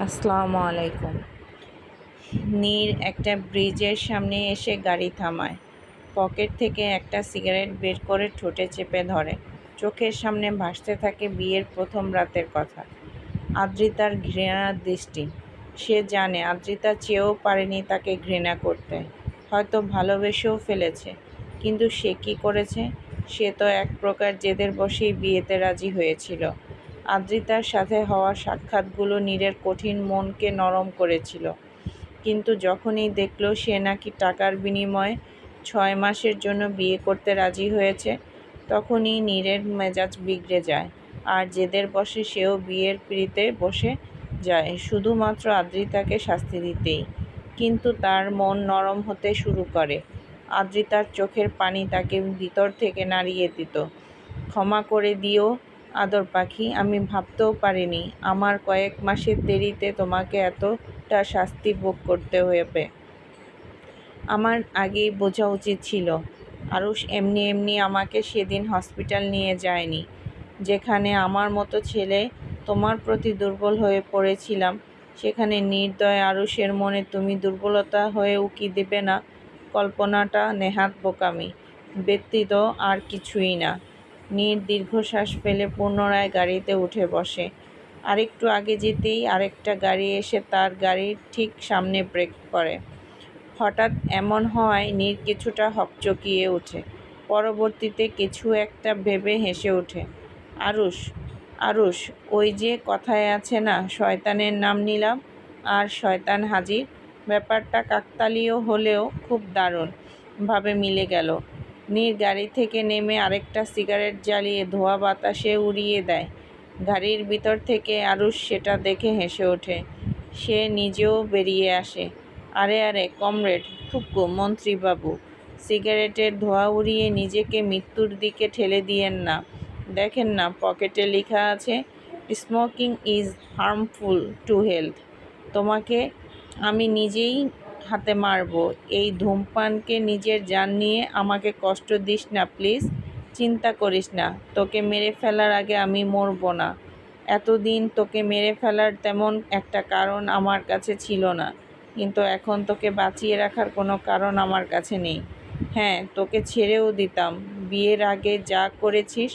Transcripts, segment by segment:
আসসালামু আলাইকুম। নীর একটা ব্রিজের সামনে এসে গাড়ি থামায়। পকেট থেকে একটা সিগারেট বের করে ঠোঁটে চেপে ধরে। চোখের সামনে ভাসতে থাকে বিয়ের প্রথম রাতের কথা। আদ্রিতার ঘৃণার দৃষ্টি। সে জানে আদ্রিতা চেয়েও পারেনি তাকে ঘৃণা করতে। হয়তো ভালোবেসেও ফেলেছে। কিন্তু সে কী করেছে? সে তো এক প্রকার জেদের বশেই বিয়েতে রাজি হয়েছিল। আদ্রিতার সাথে হওয়া সাক্ষাৎগুলো নীরের কঠিন মনকে নরম করেছিল। কিন্তু যখনই দেখল সে নাকি টাকার বিনিময়ে 6 মাসের জন্য বিয়ে করতে রাজি হয়েছে, তখনই নীরের মেজাজ বিগড়ে যায়। আর জেদের বশে সেও বিয়ের পিঁড়িতে বসে যায় শুধুমাত্র আদ্রিতাকে শাস্তি দিতেই। কিন্তু তার মন নরম হতে শুরু করে। আদ্রিতার চোখের পানি তাকে ভিতর থেকে নাড়িয়ে দিত। ক্ষমা করে দিও আদর পাখি, আমি ভাবতেও পারিনি আমার কয়েক মাসের দেরিতে তোমাকে এতটা শাস্তি ভোগ করতে হবে। আমার আগেই বোঝা উচিত ছিল। আরুষ এমনি এমনি আমাকে সেদিন হসপিটাল নিয়ে যায়নি, যেখানে আমার মতো ছেলে তোমার প্রতি দুর্বল হয়ে পড়েছিলাম। সেখানে নির্দয় আরুষের মনে তুমি দুর্বলতা হয়ে উকি দেবে না, কল্পনাটা নেহাত বোকামি ব্যতীত আর কিছুই না। নীর দীর্ঘশ্বাস ফেলে পুনরায় গাড়িতে উঠে বসে। আরেকটু আগে যেতেই আরেকটা গাড়ি এসে তার গাড়ির ঠিক সামনে ব্রেক করে। হঠাৎ এমন হওয়ায় নীর কিছুটা হকচকিয়ে ওঠে। পরবর্তীতে কিছু একটা ভেবে হেসে ওঠে। আরুষ, আরুষ, ওই যে কথায় আছে না, শয়তানের নাম নিলাম আর শয়তান হাজির। ব্যাপারটা কাকতালীয় হলেও খুব দারুণ ভাবে মিলে গেল। নীর গাড়ি থেকে নেমে আরেকটা সিগারেট জ্বালিয়ে ধোঁয়া বাতাসে উড়িয়ে দেয়। গাড়ির ভিতর থেকে আরুষ সেটা দেখে হেসে ওঠে। সে নিজেও বেরিয়ে আসে। আরে আরে কমরেড, থুক্কু মন্ত্রীবাবু, সিগারেটের ধোঁয়া উড়িয়ে নিজেকে মৃত্যুর দিকে ঠেলে দিয়েন না। দেখেন না পকেটে লেখা আছে, smoking is harmful to health. তোমাকে আমি নিজেই হাতে মারব। এই ধূমপানকে নিজের জান নিয়ে আমাকে কষ্ট দিস না প্লিজ। চিন্তা করিস না, তোকে মেরে ফেলার আগে আমি মরব না। এতদিন তোকে মেরে ফেলার তেমন একটা কারণ আমার কাছে ছিল না, কিন্তু এখন তোকে বাঁচিয়ে রাখার কোনো কারণ আমার কাছে নেই। হ্যাঁ, তোকে ছেড়েও দিতাম। বিয়ের আগে যা করেছিস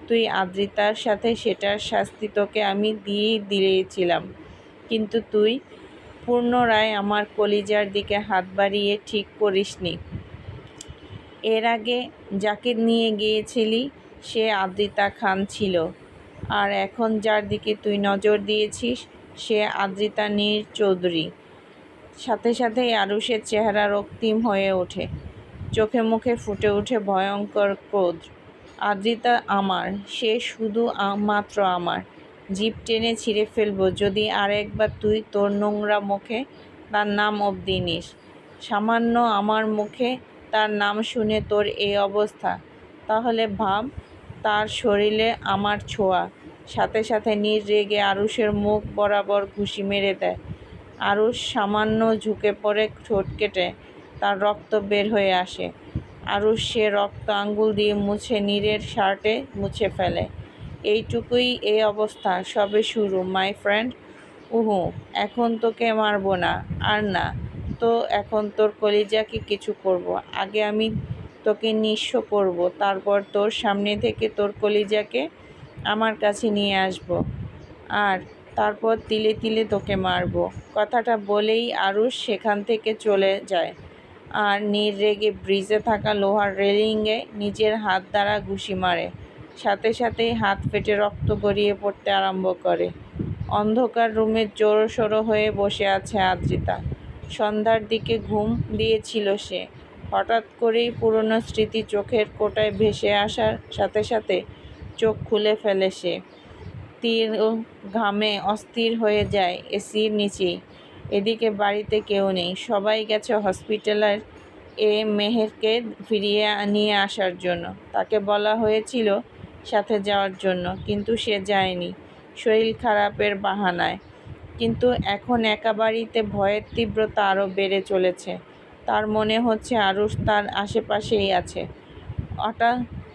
তুই আদ্রিতার সাথে, সেটার শাস্তি তোকে আমি দিয়েই দিয়েছিলাম। কিন্তু তুই পুনরায় আমার কলিজার দিকে হাত বাড়িয়ে ঠিক করিসনি। এর আগে যাকে নিয়ে গিয়েছিলি সে আদ্রিতা খান ছিল, আর এখন যার দিকে তুই নজর দিয়েছিস সে আদ্রিতা নীর চৌধুরী। সাথে সাথেই আরুষের চেহারা রক্তিম হয়ে ওঠে। চোখে মুখে ফুটে ওঠে ভয়ঙ্কর ক্রোধ। আদ্রিতা আমার, সে শুধু মাত্র আমার। জিভ টেনে ছিঁড়ে ফেলবো যদি আর একবার তুই তোর নোংরা মুখে তার নাম অবধি নিস। সামান্য আমার মুখে তার নাম শুনে তোর এই অবস্থা, তাহলে ভাব তার শরীরে আমার ছোঁয়া। সাথে সাথে নীর রেগে আরুষের মুখ বরাবর ঘুষি মেরে দেয়। আরুষ সামান্য ঝুঁকে পড়ে, ঠোঁট কেটে তার রক্ত বের হয়ে আসে। আরুষ সে রক্ত আঙ্গুল দিয়ে মুছে নীরের শার্টে মুছে ফেলে। এইটুকুই, এই অবস্থা সবে শুরু মাই ফ্রেন্ড। উহু, এখন তোকে মারবো না, আর না তো এখন তোর কলিজাকে কিছু করব। আগে আমি তোকে নিঃস্ব করব, তারপর তোর সামনে থেকে তোর কলিজাকে আমার কাছে নিয়ে আসব, আর তারপর তিলে তিলে তোকে মারব। কথাটা বলেই আরুষ সেখান থেকে চলে যায়। আর নীর রেগে ব্রিজে থাকা লোহার রেলিংয়ে নিজের হাত দ্বারা ঘুষি মারে। সাথে সাথেই হাত ফেটে রক্ত গড়িয়ে পড়তে আরম্ভ করে। অন্ধকার রুমে জড়োসড়ো হয়ে বসে আছে আদ্রিতা। সন্ধ্যার দিকে ঘুম দিয়েছিল সে। হঠাৎ করেই পুরনো স্মৃতি চোখের কোটায় ভেসে আসার সাথে সাথে চোখ খুলে ফেলে সে। তীর ঘামে অস্থির হয়ে যায় এসির নিচেই। এদিকে বাড়িতে কেউ নেই, সবাই গেছে হসপিটালের মেহেরকে ফিরিয়ে নিয়ে আসার জন্য। তাকে বলা হয়েছিল সাথে যাওয়ার জন্য, কিন্তু সে যায়নি শরীর খারাপের বাহানায়। কিন্তু এখন একা বাড়িতে ভয়ের তীব্রতা আরও বেড়ে চলেছে। তার মনে হচ্ছে আরুষ তার আশেপাশেই আছে,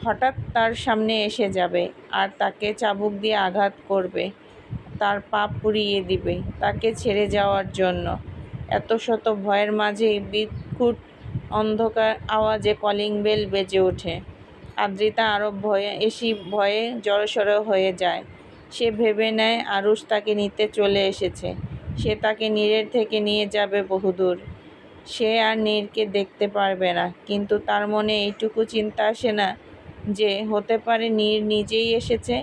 হঠাৎ তার সামনে এসে যাবে আর তাকে চাবুক দিয়ে আঘাত করবে। তার পা পুড়িয়ে দিবে তাকে ছেড়ে যাওয়ার জন্য। এত শত ভয়ের মাঝেই বিদ্যুৎ অন্ধকার আওয়াজে কলিং বেল বেজে ওঠে। আদ্রিতা আরও ভয়ে জড়সড় হয়ে যায়। সে ভেবে নেয় আরুষ তাকে নিতে চলে এসেছে। সে তাকে নীরের থেকে নিয়ে যাবে বহুদূর। সে আর নীরকে দেখতে পারবে না। কিন্তু তার মনে এইটুকু চিন্তা আসে না যে হতে পারে নীর নিজেই এসেছে।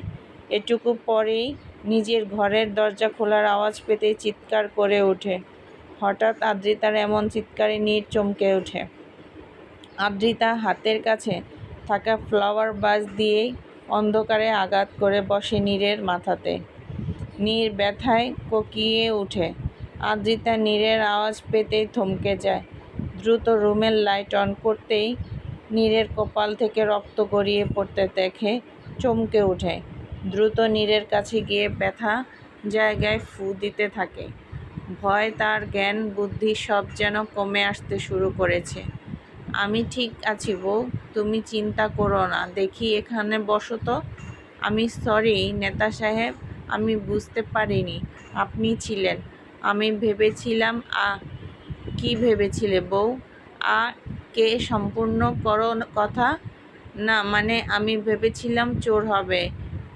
এটুকু পরেই নিজের ঘরের দরজা খোলার আওয়াজ পেতেই চিৎকার করে ওঠে। হঠাৎ আদ্রিতার এমন চিৎকারে নীর চমকে ওঠে। আদ্রিতা হাতের কাছে থাকা ফ্লাওয়ার বাস দিয়েই অন্ধকারে আঘাত করে বসে নীরের মাথাতে। নীর ব্যথায় কোকিয়ে ওঠে। আদ্রিতা নীরের আওয়াজ পেতেই থমকে যায়। দ্রুত রুমের লাইট অন করতেই নীরের কপাল থেকে রক্ত গড়িয়ে পড়তে দেখে চমকে ওঠে। দ্রুত নীরের কাছে গিয়ে ব্যথা জায়গায় ফু দিতে থাকে। ভয় তার জ্ঞান বুদ্ধি সব যেন কমে আসতে শুরু করেছে। আমি ঠিক আছি বউ, তুমি চিন্তা করো না। দেখি এখানে বসো তো। আমি সরি নেতা সাহেব, আমি বুঝতে পারিনি আপনি ছিলেন। আমি ভেবেছিলাম কি ভেবেছিলে বউ? কে সম্পূর্ণ করো কথা। না মানে আমি ভেবেছিলাম চোর হবে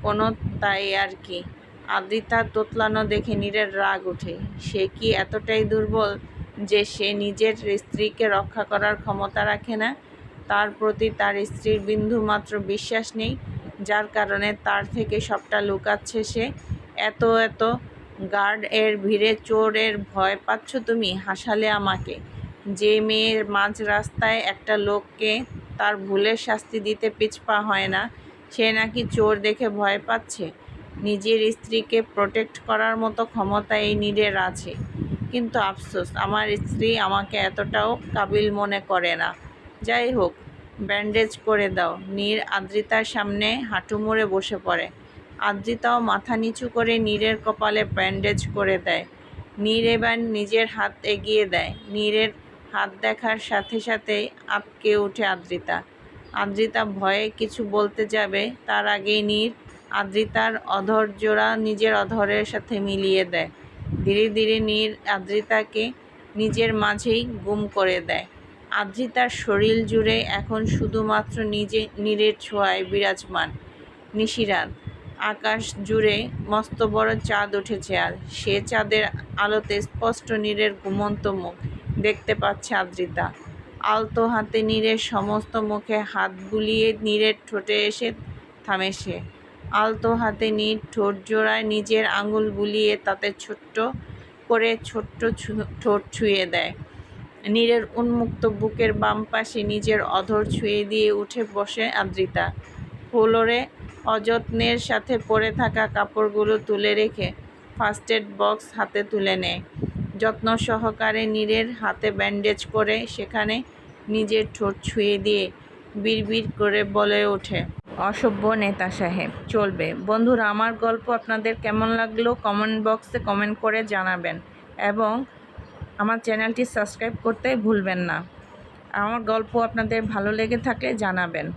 কোনো, তাই আর কি। আদ্রিতা তোতলানো দেখে নীরের রাগ ওঠে। সে কি এতটাই দুর্বল যে সে নিজের স্ত্রীকে রক্ষা করার ক্ষমতা রাখে না? তার প্রতি তার স্ত্রীর বিন্দুমাত্র বিশ্বাস নেই, যার কারণে তার থেকে সবটা লুকাচ্ছে সে। এত গার্ড এর ভিড়ে চোরের ভয় পাচ্ছ তুমি? হাসালে আমাকে। যে মেয়ের মাঝ রাস্তায় একটা লোককে তার ভুলের শাস্তি দিতে পিছপা হয় না, সে নাকি চোর দেখে ভয় পাচ্ছে। নিজের স্ত্রীকে প্রোটেক্ট করার মতো ক্ষমতা এই নীরের আছে, কিন্তু আফসোস আমার স্ত্রী আমাকে এতটাও কাবিল মনে করে না। যাই হোক, ব্যান্ডেজ করে দাও। নীর আদ্রিতার সামনে হাঁটু মুড়ে বসে পড়ে। আদ্রিতাও মাথা নিচু করে নীরের কপালে ব্যান্ডেজ করে দেয়। নীর এবার নিজের হাত এগিয়ে দেয়। নীরের হাত দেখার সাথে সাথেই আঁতকে ওঠে আদ্রিতা। আদ্রিতা ভয়ে কিছু বলতে যাবে, তার আগেই নীর আদ্রিতার অধরজোড়া নিজের অধরের সাথে মিলিয়ে দেয়। ধীরে ধীরে নীর আদ্রিতাকে নিজের মাঝেই গুম করে দেয়। আদ্রিতার শরীর জুড়ে এখন শুধুমাত্র নীরের ছোঁয়ায় বিরাজমান। নিশিরাত। আকাশ জুড়ে মস্ত বড় চাঁদ উঠেছে আর সে চাঁদের আলোতে স্পষ্ট নীরের ঘুমন্ত মুখ দেখতে পাচ্ছে আদ্রিতা। আলতো হাতে নীরের সমস্ত মুখে হাত বুলিয়ে নীরের ঠোঁটে এসে থামে সে। আলতো হাতে নীর ঠোঁট জোড়ায় নিজের আঙুল বুলিয়ে তাতে ছোট্ট ঠোঁট ছুঁয়ে দেয়। নীরের উন্মুক্ত বুকের বাম পাশে নিজের অধর ছুঁয়ে দিয়ে উঠে বসে আদ্রিতা। ফ্লোরে অযত্নের সাথে পড়ে থাকা কাপড়গুলো তুলে রেখে ফার্স্ট এড বক্স হাতে তুলে নেয়। যত্ন সহকারে নীরের হাতে ব্যান্ডেজ করে সেখানে নিজের ঠোঁট ছুঁয়ে দিয়ে বিড়বিড় করে বলে ওঠে, অসভ্য নেতা সাহেব। চলবে বন্ধুরা, আমার গল্প আপনাদের কেমন লাগলো কমেন্ট বক্সে কমেন্ট করে জানাবেন এবং আমার চ্যানেলটি সাবস্ক্রাইব করতে ভুলবেন না। আমার গল্প আপনাদের ভালো লেগে থাকলে জানাবেন।